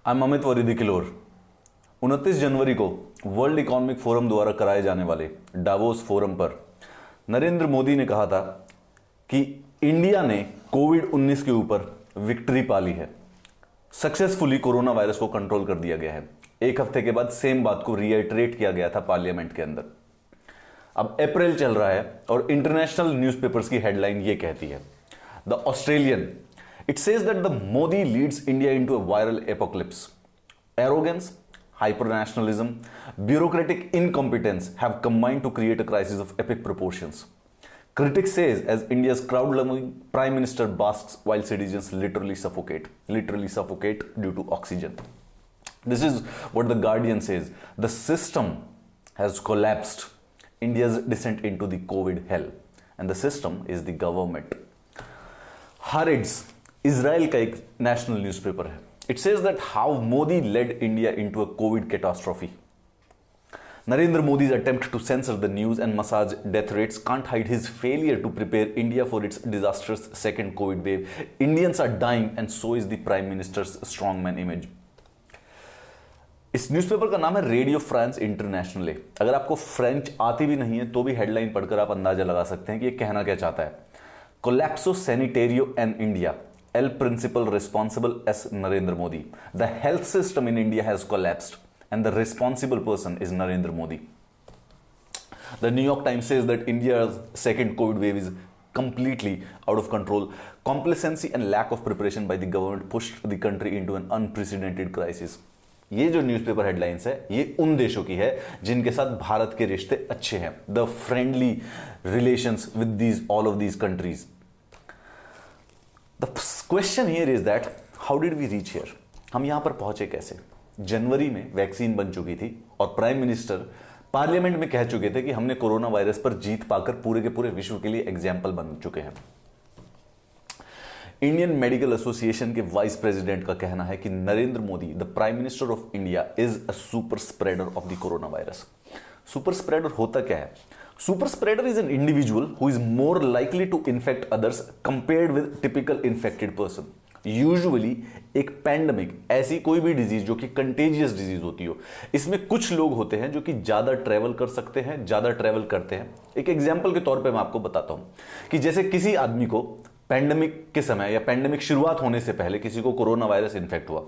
I am Amit वरीदी किलोर। 29 जनवरी को world economic forum द्वारा कराए जाने वाले डावोस फोरम पर नरेंद्र मोदी ने कहा था कि इंडिया ने कोविड-19 के ऊपर विक्ट्री पा ली है, सक्सेसफुली कोरोना वायरस को कंट्रोल कर दिया गया है। एक हफ्ते के बाद सेम बात को रीइटरेट किया गया था पार्लियामेंट के अंदर। अब अप्रैल चल रहा है और इंटरनेशनल न्यूज़पेपर्स की हेडलाइन ये कहती है, the Australian, it says that the Modi leads India into a viral apocalypse. Arrogance, hypernationalism, bureaucratic incompetence have combined to create a crisis of epic proportions. Critics says as India's crowd-loving Prime Minister basks while citizens literally suffocate due to oxygen. This is what the Guardian says. The system has collapsed. India's descent into the COVID hell. And the system is the government. Haaretz, Israel का एक national newspaper है। It says that how Modi led India into a COVID catastrophe. Narendra Modi's attempt to censor the news and massage death rates can't hide his failure to prepare India for its disastrous second COVID wave. Indians are dying and so is the Prime Minister's strongman image. इस newspaper का नाम है radio France international. अगर आपको French आती भी नहीं है तो भी हेडलाइन पढ़कर आप अंदाजा लगा सकते हैं कि ये कहना क्या चाहता है। कोलैप्सो सैनिटेरियो एंड India, El principal responsible as Narendra Modi. The health system in India has collapsed and the responsible person is Narendra Modi. The New York Times says that India's second COVID wave is completely out of control. Complacency and lack of preparation by the government pushed the country into an unprecedented crisis. ये जो newspaper headlines है ये उन देशों की है जिनके साथ भारत के रिश्ते अच्छे हैं। The friendly relations with these all of these countries. The question here is that how did we reach here? हम यहां पर पहुंचे कैसे? जनवरी में वैक्सीन बन चुकी थी और प्राइम मिनिस्टर पार्लियामेंट में कह चुके थे कि हमने कोरोना वायरस पर जीत पाकर पूरे के पूरे विश्व के लिए एग्जाम्पल बन चुके हैं। इंडियन मेडिकल एसोसिएशन के वाइस प्रेसिडेंट का कहना है कि Narendra Modi, the prime minister of India, is a super spreader of the corona virus. Super spreader होता क्या है? Super spreader is an individual who is more likely to infect others compared with typical infected person. Usually एक pandemic, ऐसी कोई भी disease जो कि contagious disease होती हो, इसमें कुछ लोग होते हैं जो कि ज्यादा ट्रेवल कर सकते हैं, ज्यादा ट्रेवल करते हैं। एक एग्जांपल के तौर पे मैं आपको बताता हूं कि जैसे किसी आदमी को पैंडेमिक के समय या पैंडेमिक शुरुआत होने से पहले किसी को कोरोना वायरस इन्फेक्ट हुआ,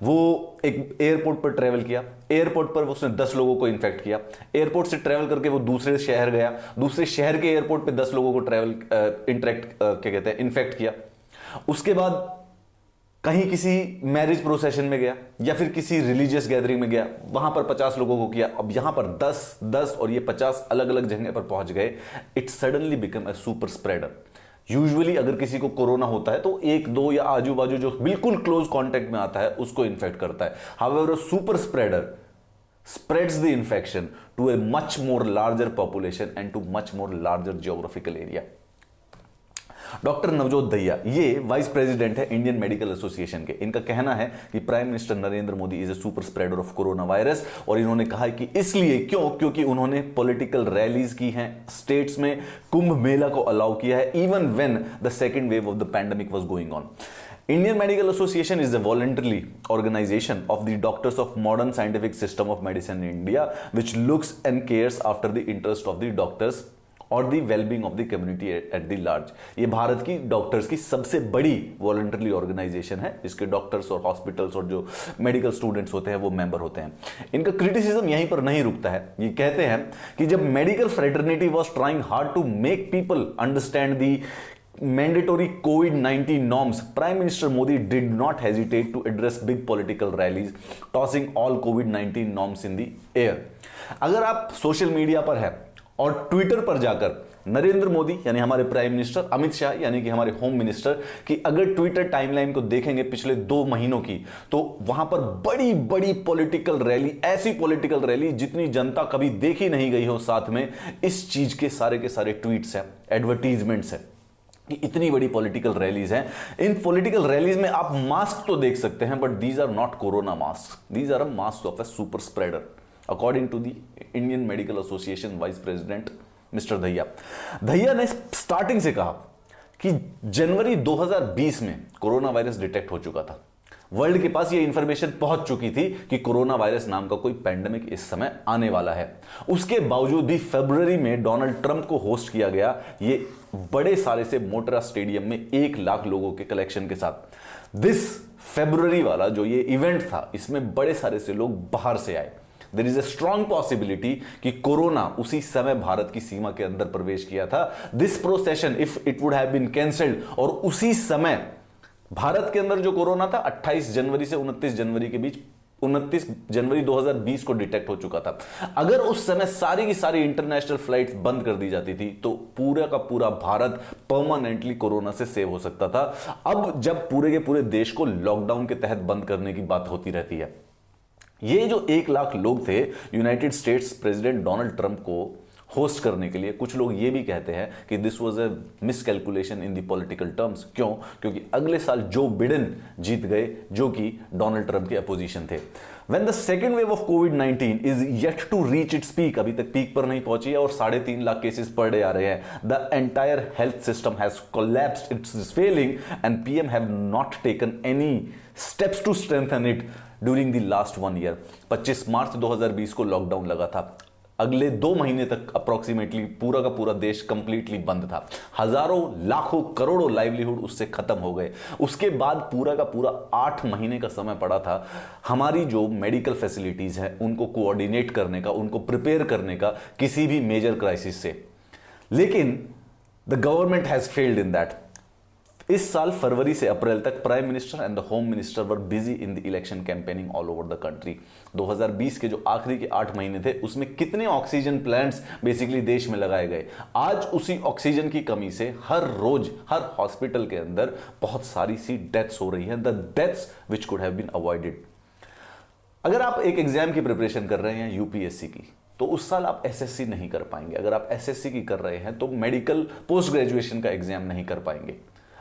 वो एक एयरपोर्ट पर ट्रेवल किया, एयरपोर्ट पर उसने 10 लोगों को इन्फेक्ट किया, एयरपोर्ट से ट्रेवल करके वो दूसरे शहर गया, दूसरे शहर के एयरपोर्ट पे 10 लोगों को इन्फेक्ट किया, उसके बाद कहीं किसी मैरिज प्रोसेशन में गया या फिर किसी रिलीजियस गैदरिंग में गया, वहां पर 50 लोगों को किया, अब यहां पर 10 और ये 50 अलग अलग जगह पर पहुंच गए। It suddenly become a super spreader. Usually अगर किसी को कोरोना होता है तो एक दो या आजू बाजू जो बिल्कुल क्लोज कांटेक्ट में आता है उसको इन्फेक्ट करता है। However super spreader spreads the infection to a much more larger population and to much more larger geographical area. Doctor Navjot Dahiya, ये वाइस प्रेसिडेंट है इंडियन मेडिकल एसोसिएशन के। इनका कहना है कि prime minister Narendra Modi is a super spreader of corona virus, और इन्होंने कहा है कि इसलिए क्योंकि उन्होंने पॉलिटिकल रैलीज की हैं, स्टेट्स में कुंभ मेला को अलाउ किया है, even when the second wave of the pandemic was going on. Indian Medical Association is a voluntary organization of the doctors of modern scientific system of medicine in India, which looks and cares after the interest of the doctors और the wellbeing of the community at the large. ये भारत की doctors की सबसे बड़ी voluntary organisation है, जिसके doctors और हॉस्पिटल्स और जो मेडिकल स्टूडेंट्स होते हैं वो मेंबर होते हैं। इनका क्रिटिसिज्म यहीं पर नहीं रुकता है। ये कहते हैं कि जब medical fraternity was trying hard to make people understand the mandatory COVID-19 norms, Prime Minister Modi did not hesitate to address big political rallies, tossing all COVID-19 norms in the air. अगर आप social media पर है और Twitter पर जाकर नरेंद्र मोदी यानी हमारे prime minister, Amit Shah यानी कि हमारे होम मिनिस्टर की अगर ट्विटर टाइमलाइन को देखेंगे पिछले 2 महीनों की, तो वहां पर बड़ी बड़ी पॉलिटिकल रैली, ऐसी पॉलिटिकल रैली जितनी जनता कभी देखी नहीं गई हो, साथ में इस चीज के सारे ट्वीट्स हैं, एडवर्टीजमेंट्स हैं कि इतनी बड़ी पॉलिटिकल रैलीज हैं। इन पॉलिटिकल रैलीज में आप मास्क तो देख सकते हैं, but these are not corona mask, these are a mask of a super spreader, according to the Indian Medical Association vice president mister Dahiya ने स्टार्टिंग से कहा कि जनवरी 2020 में कोरोना वायरस डिटेक्ट हो चुका था। वर्ल्ड के पास ये इंफॉर्मेशन पहुंच चुकी थी कि कोरोना वायरस नाम का कोई पैंडेमिक इस समय आने वाला है। उसके बावजूद भी फरवरी में डोनाल्ड ट्रंप को होस्ट किया गया ये बड़े सारे से मोटेरा स्टेडियम में 1 लाख लोगों के कलेक्शन के साथ। दिस फरवरी वाला जो ये इवेंट था, इसमें बड़े सारे से लोग बाहर से आए। There is a strong possibility कि कोरोना उसी समय भारत की सीमा के अंदर प्रवेश किया था। This procession if it would have been cancelled, और उसी समय भारत के अंदर जो कोरोना था 28 जनवरी से 29 जनवरी के बीच, 29 जनवरी 2020 को डिटेक्ट हो चुका था। अगर उस समय सारी की सारी इंटरनेशनल फ्लाइट्स बंद कर दी जाती थी तो पूरा का पूरा भारत परमानेंटली कोरोना से सेव हो सकता था। अब जब पूरे के पूरे देश को लॉकडाउन के तहत बंद करने की बात होती रहती है, ये जो 1 लाख लोग थे United states president Donald Trump को होस्ट करने के लिए, कुछ लोग ये भी कहते हैं कि this was a miscalculation in the political terms. क्यों? क्योंकि अगले साल जो बिडेन जीत गए, जो कि डोनाल्ड ट्रंप के अपोजिशन थे। When the second wave of COVID-19 is yet to reach its peak, अभी तक पीक पर नहीं पहुंची है और 3.5 लाख केसेस पर डे आ रहे हैं। The entire health system has collapsed, it is failing, and PM have not taken any steps to strengthen it during the last 1 year। 25 मार्च 2020 को लॉकडाउन लगा था। अगले 2 महीने तक अप्रोक्सीमेटली पूरा का पूरा देश कंप्लीटली बंद था। हजारों लाखों करोड़ों लाइवलीहुड उससे खत्म हो गए। उसके बाद पूरा का पूरा 8 महीने का समय पड़ा था हमारी जो मेडिकल फैसिलिटीज हैं उनको कोऑर्डिनेट करने का, उनको प्रिपेयर करने का किसी भी मेजर क्राइसिस से। लेकिन the government has failed in that. इस साल फरवरी से अप्रैल तक prime minister and the home minister were busy in the election campaigning all over the country. 2020 के जो आखिरी के 8 महीने थे उसमें कितने ऑक्सीजन प्लांट्स बेसिकली देश में लगाए गए। आज उसी ऑक्सीजन की कमी से हर रोज हर हॉस्पिटल के अंदर बहुत सारी सी डेथ्स हो रही हैं, the deaths which could have been avoided. अगर आप एक एग्जाम की प्रिपरेशन कर रहे हैं यूपीएससी की, तो उस साल आप एसएससी नहीं कर पाएंगे। अगर आप एसएससी की कर रहे हैं तो मेडिकल पोस्ट ग्रेजुएशन का एग्जाम नहीं कर पाएंगे।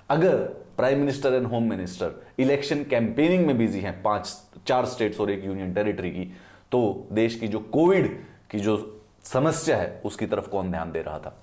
अगर prime minister and home minister election campaigning में बिजी हैं 4 स्टेट्स और 1 यूनियन टेरिटरी की, तो देश की जो कोविड की जो समस्या है उसकी तरफ कौन ध्यान दे रहा था?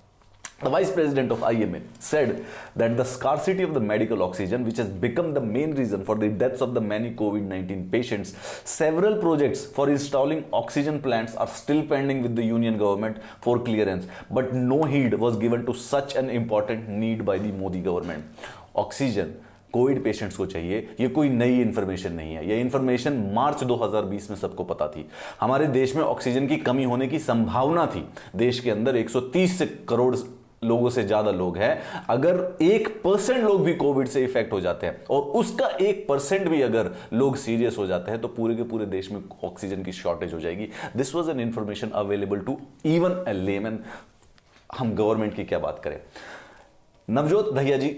The Vice President of IMA said that the scarcity of the medical oxygen, which has become the main reason for the deaths of the many COVID-19 patients, several projects for installing oxygen plants are still pending with the union government for clearance, but no heed was given to such an important need by the Modi government. Oxygen Covid patients को चाहिए, ये कोई नई information नहीं है। ये information मार्च 2020 में सबको पता थी। हमारे देश में ऑक्सीजन की कमी होने की संभावना थी। देश के अंदर 130 करोड़ लोगों से ज्यादा लोग हैं। अगर 1% लोग भी कोविड से इफेक्ट हो जाते हैं और उसका 1% भी अगर लोग सीरियस हो जाते हैं तो पूरे के पूरे देश में ऑक्सीजन की शॉर्टेज हो जाएगी। This was an information available to even a layman. हम गवर्नमेंट की क्या बात करें। नवजोत दहिया जी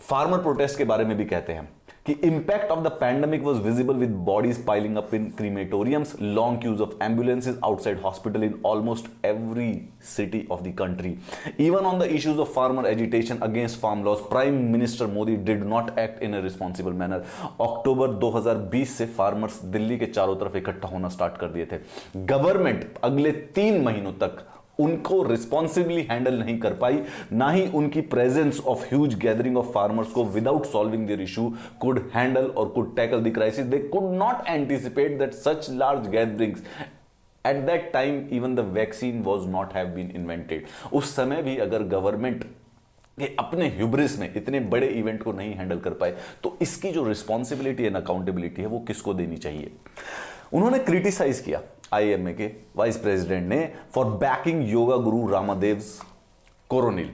फार्मर प्रोटेस्ट के बारे में भी कहते हैं कि impact of the pandemic was visible with bodies piling up in crematoriums, long queues of ambulances outside hospital in almost every city of the country. Even on the issues of farmer agitation against farm laws, prime minister Modi did not act in a responsible manner. अक्टूबर 2020 से farmers Delhi के चारों तरफ इकट्ठा होना start कर दिए थे। गवर्नमेंट अगले 3 महीनों तक उनको रिस्पॉन्सिबली हैंडल नहीं कर पाई, ना ही उनकी presence of huge gathering of farmers को without solving their issue could handle और could tackle the crisis. They could not anticipate that such large gatherings at that time even the vaccine was not have been invented. उस समय भी अगर government ये अपने hubris में इतने बड़े इवेंट को नहीं हैंडल कर पाए तो इसकी जो रिस्पॉन्सिबिलिटी एंड अकाउंटेबिलिटी है वो किसको देनी चाहिए? उन्होंने क्रिटिसाइज किया आईएमए के वाइस प्रेसिडेंट ने for banking yoga Guru रामादेव्स Coronil,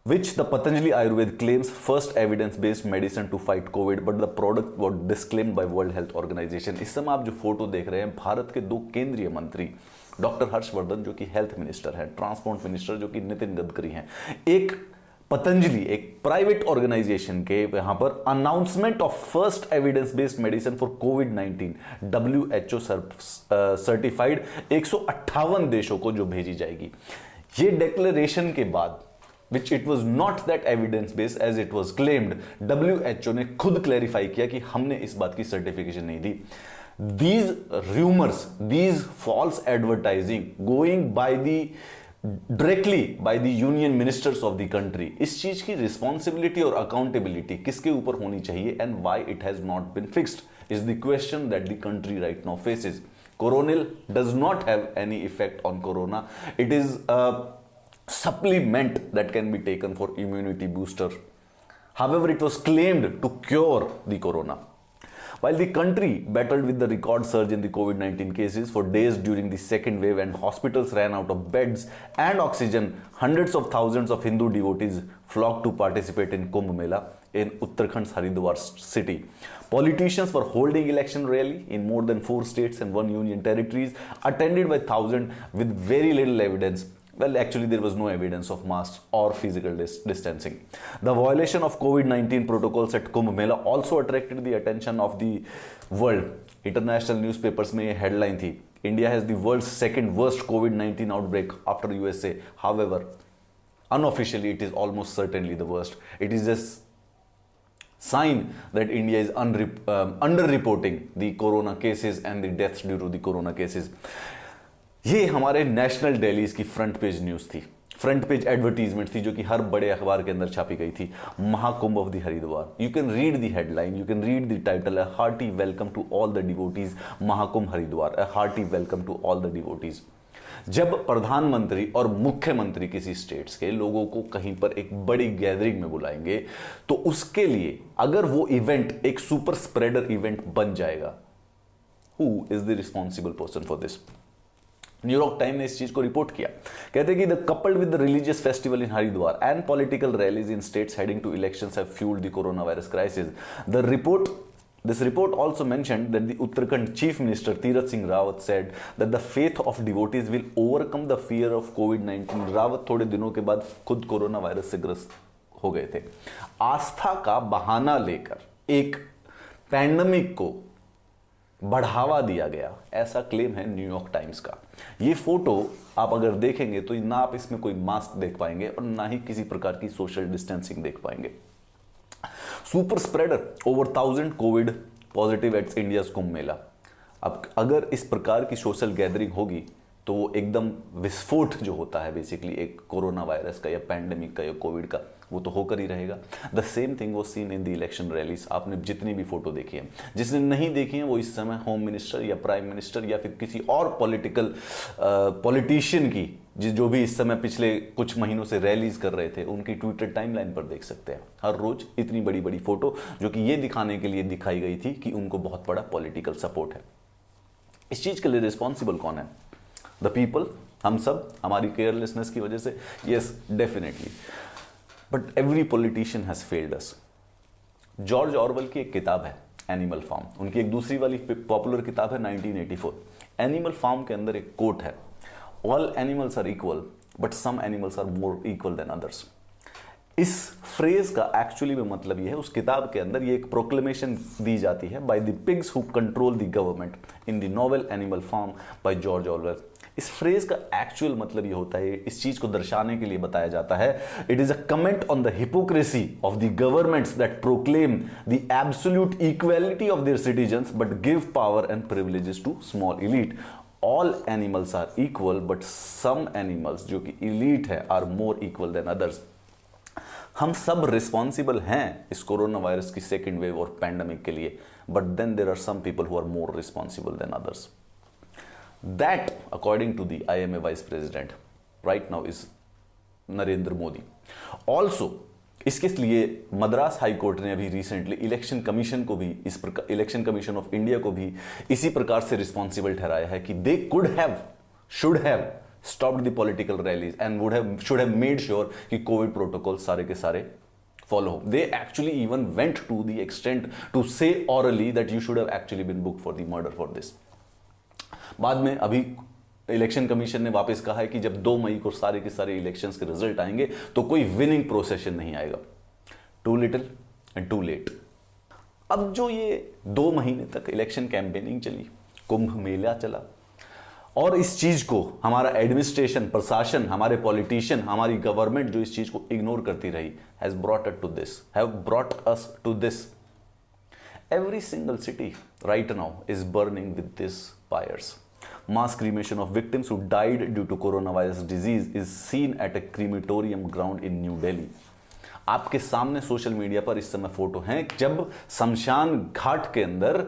which the Patanjali Ayurved claims first evidence-based medicine to fight COVID, but the product was disclaimed by World Health Organization। इस समय आप जो फोटो देख रहे हैं, भारत के 2 केंद्रीय मंत्री डॉक्टर हर्षवर्धन जो कि हेल्थ मिनिस्टर हैं, ट्रांसपोर्ट मिनिस्टर जो कि नितिन गडकरी हैं, एक पतंजलि एक प्राइवेट ऑर्गेनाइजेशन के यहां पर announcement of first evidence based medicine for covid WHO certified 158 देशों को जो भेजी जाएगी। ये डिक्लेरेशन के बाद which it was not that evidence based as it was claimed, WHO ने खुद क्लैरिफाई किया कि हमने इस बात की सर्टिफिकेशन नहीं दी। These rumors, these false advertising going by the directly by the union ministers of the country. इस चीज की रिस्पॉन्सिबिलिटी और अकाउंटेबिलिटी किसके ऊपर होनी चाहिए and why it has not been fixed is the question that the country right now faces. Coronil does not have any effect on corona. It is a supplement that can be taken for immunity booster. However, it was claimed to cure the corona. While the country battled with the record surge in the COVID-19 cases for days during the second wave and hospitals ran out of beds and oxygen, hundreds of thousands of Hindu devotees flocked to participate in Kumbh Mela in Uttarakhand's Haridwar city. Politicians were holding election rally in more than 4 states and 1 union territories, attended by thousands with very little evidence. Well, actually, there was no evidence of masks or physical distancing. The violation of COVID-19 protocols at Kumbh Mela also attracted the attention of the world. International newspapers में ये headline थी, India has the world's second worst COVID-19 outbreak after USA. However, unofficially, it is almost certainly the worst. It is just sign that India is underreporting the corona cases and the deaths due to the corona cases. ये हमारे national dailies की front page news थी, front page advertisement थी जो कि हर बड़े अखबार के अंदर छापी गई थी। Mahakumbh of the Haridwar, you can read the headline, you can read the title, a hearty welcome to all the devotees, Mahakumbh Haridwar, a hearty welcome to all the devotees. जब प्रधानमंत्री और मुख्यमंत्री किसी स्टेट्स के लोगों को कहीं पर एक बड़ी गैदरिंग में बुलाएंगे तो उसके लिए अगर वो इवेंट एक सुपर स्प्रेडर इवेंट बन जाएगा, who is the responsible person for this? New York Time ने इस चीज को रिपोर्ट किया, कहते हैं कि the coupled with the religious festival in Haridwar and political rallies in states heading to elections have fuelled the corona virus crisis. This report also mentioned that the Uttarakhand Chief Minister Tirath Singh Rawat said that the faith of devotees will overcome the fear of COVID-19. Rawat थोड़े दिनों के बाद खुद corona virus से ग्रस्त हो गए थे। आस्था का बहाना लेकर एक पैंडेमिक को बढ़ावा दिया गया, ऐसा क्लेम है न्यूयॉर्क टाइम्स का। ये फोटो आप अगर देखेंगे तो ना आप इसमें कोई मास्क देख पाएंगे और ना ही किसी प्रकार की सोशल डिस्टेंसिंग देख पाएंगे। Super spreader over 1000 COVID positive at India's Kumbh Mela. अब अगर इस प्रकार की सोशल गैदरिंग होगी तो वो एकदम विस्फोट जो होता है बेसिकली एक कोरोना वायरस का या पैंडेमिक का या कोविड का, वो तो होकर ही रहेगा। द सेम थिंग वो seen in the election rallies. आपने जितनी भी फोटो देखी है, जिसने नहीं देखी है वो इस समय होम मिनिस्टर या प्राइम मिनिस्टर या फिर किसी और पॉलिटिशियन की जो भी इस समय पिछले कुछ महीनों से रैलीज कर रहे थे उनकी ट्विटर टाइमलाइन पर देख सकते हैं। हर रोज इतनी बड़ी बड़ी फोटो जो कि ये दिखाने के लिए दिखाई गई थी कि उनको बहुत बड़ा पॉलिटिकल सपोर्ट है। इस चीज के लिए रिस्पॉन्सिबल कौन है? द पीपल, हम सब, हमारी केयरलेसनेस की वजह से। Yes, definitely, but every politician has failed us. George Orwell की एक किताब है एनिमल फार्म, उनकी एक दूसरी वाली पॉपुलर किताब है 1984। एनिमल फार्म के अंदर एक कोट है, all animals are equal but some animals are more equal than others. इस फ्रेज का एक्चुअली में मतलब यह है, उस किताब के अंदर ये एक प्रोक्लेमेशन दी जाती है by the pigs who control the government in the novel Animal Farm by George Orwell. इस फ्रेज का एक्चुअल मतलब ये होता है, इस चीज को दर्शाने के लिए बताया जाता है, it is a comment on the hypocrisy of the governments that proclaim the absolute equality of their citizens but give power and privileges to small elite. All animals are equal but some animals, जो कि elite है, are more equal than others. हम सब responsible हैं इस corona virus की second wave और pandemic के लिए, but then there are some people who are more responsible than others. That, according to the IMA Vice President right now, is Narendra Modi. Also इसके लिए मद्रास हाई कोर्ट ने अभी रिसेंटली इलेक्शन कमीशन को भी, इस प्रकार इलेक्शन कमीशन ऑफ इंडिया को भी इसी प्रकार से रिस्पॉन्सिबल ठहराया है कि they could have, should have stopped the political rallies and should have made sure कि कोविड प्रोटोकॉल सारे के सारे फॉलो हो। They actually even went to the extent to say orally that you should have actually been book for the murder for this. बाद में अभी election commission ने वापस कहा है कि जब 2 मई को सारे के सारे इलेक्शंस के रिजल्ट आएंगे तो कोई विनिंग प्रोसेशन नहीं आएगा। Too little and too late. अब जो ये 2 महीने तक इलेक्शन कैंपेनिंग चली, कुंभ मेला चला, और इस चीज को हमारा एडमिनिस्ट्रेशन, प्रशासन, हमारे पॉलिटिशियन, हमारी गवर्नमेंट जो इस चीज को इग्नोर करती रही, has brought us to this. Every single city right now is burning with these fires. mass cremation of victims who died due to coronavirus disease is seen at a crematorium ground in New Delhi. आपके सामने social media पर इस समय photo हैं जब शमशान घाट के अंदर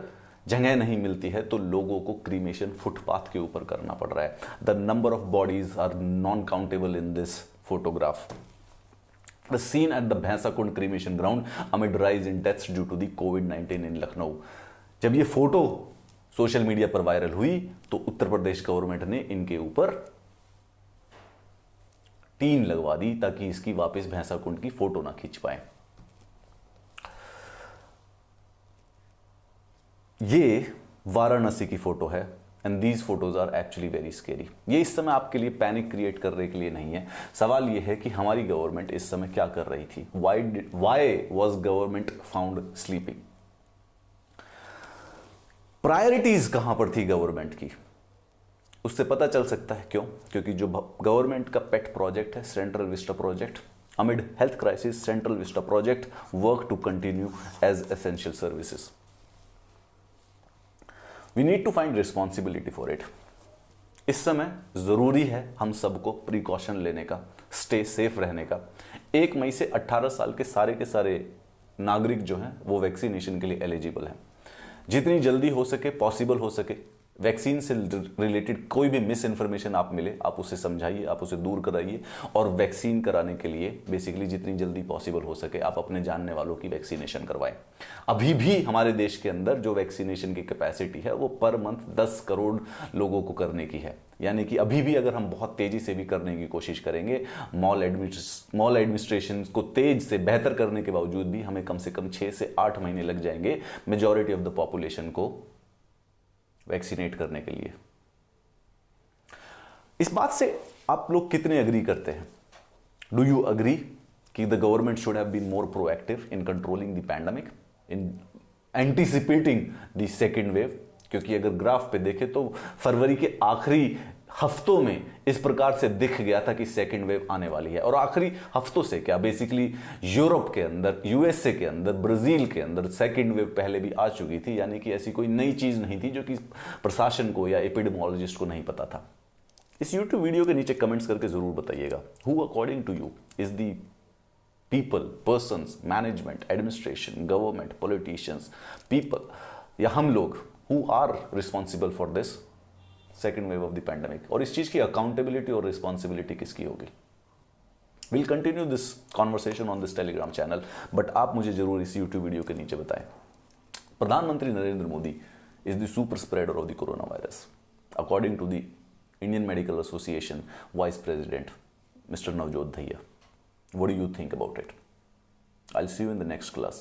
जगह नहीं मिलती है तो लोगों को क्रीमेशन फुटपाथ के ऊपर करना पड़ रहा है. The number of bodies are non countable in this photograph. The scene at the Bhaisakund cremation ground amid rise in deaths due to the COVID-19 in Lucknow. जब ये फोटो सोशल मीडिया पर viral हुई तो Uttar Pradesh government ने इनके ऊपर tin लगवा दी ताकि इसकी वापस भैंसाकुंड की फोटो ना खींच पाए. ये वाराणसी की फोटो है and these photos are actually very scary. ये इस समय आपके लिए पैनिक क्रिएट करने के लिए नहीं है. सवाल ये है कि हमारी गवर्नमेंट इस समय क्या कर रही थी. Why was government found sleeping. Priorities कहां पर थी गवर्नमेंट की, उससे पता चल सकता है. क्यों? क्योंकि जो गवर्नमेंट का पेट प्रोजेक्ट है Central Vista project, amid health crisis Central Vista project work to continue as essential services. We need to find responsibility for it. इस समय जरूरी है हम सबको प्रिकॉशन लेने का, स्टे सेफ रहने का. 1 मई से 18 साल के सारे नागरिक जो हैं वो वैक्सीनेशन के लिए एलिजिबल हैं. जितनी जल्दी हो सके, पॉसिबल हो सके, वैक्सीन से रिलेटेड कोई भी मिस इन्फॉर्मेशन आप मिले आप उसे समझाइए, आप उसे दूर कराइए और वैक्सीन कराने के लिए बेसिकली जितनी जल्दी पॉसिबल हो सके आप अपने जानने वालों की वैक्सीनेशन करवाएं. अभी भी हमारे देश के अंदर जो वैक्सीनेशन की कैपेसिटी है वो पर मंथ 10 करोड़ लोगों को करने की है. यानी कि अभी भी अगर हम बहुत तेजी से भी करने की कोशिश करेंगे, मॉल एडमिनिस्ट्रेशन को तेज से बेहतर करने के बावजूद भी हमें कम से कम 6 से 8 महीने लग जाएंगे मेजॉरिटी ऑफ द पॉपुलेशन को वैक्सीनेट करने के लिए. इस बात से आप लोग कितने अग्री करते हैं? डू यू अग्री कि the government should have been more proactive in controlling the pandemic, in anticipating the second wave? क्योंकि अगर ग्राफ पे देखें तो फरवरी के आखिरी हफ्तों में इस प्रकार से दिख गया था कि सेकेंड वेव आने वाली है. और आखिरी हफ्तों से क्या, बेसिकली यूरोप के अंदर, यूएसए के अंदर, ब्राजील के अंदर सेकेंड वेव पहले भी आ चुकी थी. यानी कि ऐसी कोई नई चीज नहीं थी जो कि प्रशासन को या एपिडेमोलॉजिस्ट को नहीं पता था. इस यूट्यूब वीडियो के नीचे कमेंट्स करके जरूर बताइएगा, who according to you is the people, persons, management, administration, government, politicians, people या हम लोग who are responsible for this second wave of the pandemic. और इस चीज की अकाउंटेबिलिटी और रिस्पॉन्सिबिलिटी किसकी होगी? Will continue this conversation on this Telegram channel, but आप मुझे जरूर इस यूट्यूब वीडियो के नीचे बताएं. प्रधानमंत्री Narendra Modi is the super spreader of the corona virus according to the Indian Medical Association vice president mister Navjot Dahiya. What do you think about it? I'll see you in the next class.